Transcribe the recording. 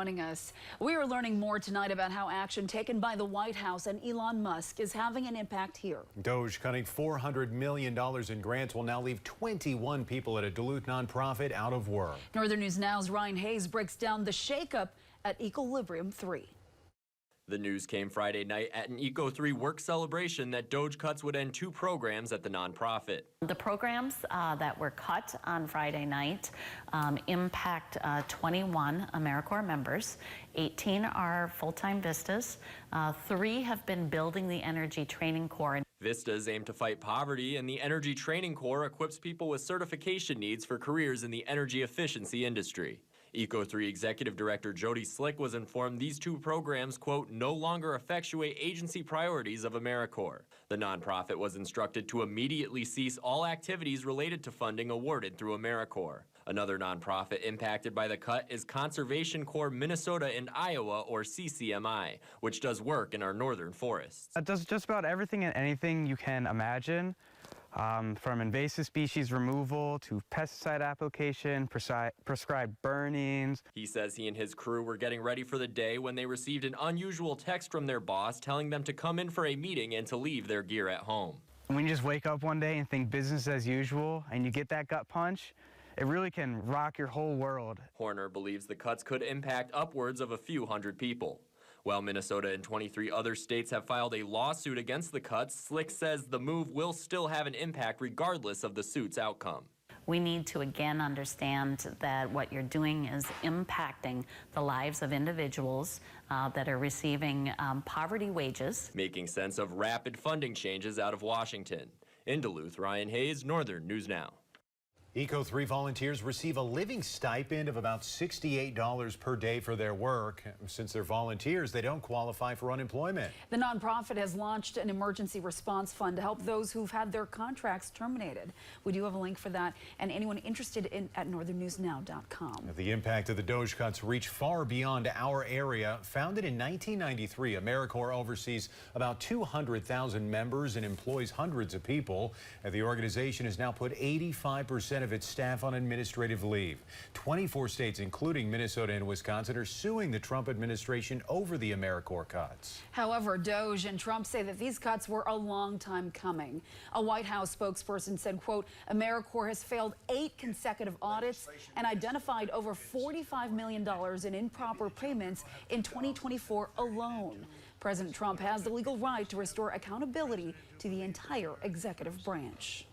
joining us. We are learning more tonight about how action taken by the White House and Elon Musk is having an impact here. DOGE cutting $400 million in grants will now leave 21 people at a Duluth nonprofit out of work. Northern News Now's Ryan Hayes breaks down the shakeup at Ecoilibrium 3. The news came Friday night at an Eco 3 work celebration that DOGE cuts would end 2 programs at the nonprofit. The programs that were cut on Friday night impact 21 Americorps members. 18 are full-time Vistas. 3 have been building the Energy Training Corps. Vistas aim to fight poverty, and the Energy Training Corps equips people with certification needs for careers in the energy efficiency industry. Eco 3 Executive Director Jody Slick was informed these 2 programs, quote, no longer effectuate agency priorities of Americorps. The nonprofit was instructed to immediately cease all activities related to funding awarded through Americorps. Another nonprofit impacted by the cut is Conservation Corps Minnesota and Iowa, or CCMI, which does work in our northern forests. It does just about everything and anything you can imagine. From invasive species removal to pesticide application, prescribed burnings. He says he and his crew were getting ready for the day when they received an unusual text from their boss telling them to come in for a meeting and to leave their gear at home. When you just wake up one day and think business as usual and you get that gut punch, it really can rock your whole world. Horner believes the cuts could impact upwards of a few hundred people. While Minnesota and 23 other states have filed a lawsuit against the cuts, Slick says the move will still have an impact regardless of the suit's outcome. We need to again understand that what you're doing is impacting the lives of individuals that are receiving poverty wages. Making sense of rapid funding changes out of Washington. In Duluth, Ryan Hayes, Northern News Now. Eco 3 volunteers receive a living stipend of about $68 per day for their work. Since they're volunteers, they don't qualify for unemployment. The nonprofit has launched an emergency response fund to help those who've had their contracts terminated. We do have a link for that and anyone interested in at northernnewsnow.com. The impact of the DOGE cuts reach far beyond our area. Founded in 1993, Americorps oversees about 200,000 members and employs hundreds of people. The organization has now put 85% of its staff on administrative leave. 24 states, including Minnesota and Wisconsin, are suing the Trump administration over the Americorps cuts. However, DOGE and Trump say that these cuts were a long time coming. A White House spokesperson said, quote, Americorps has failed 8 consecutive audits and identified over $45 million in improper payments in 2024 alone. President Trump has the legal right to restore accountability to the entire executive branch.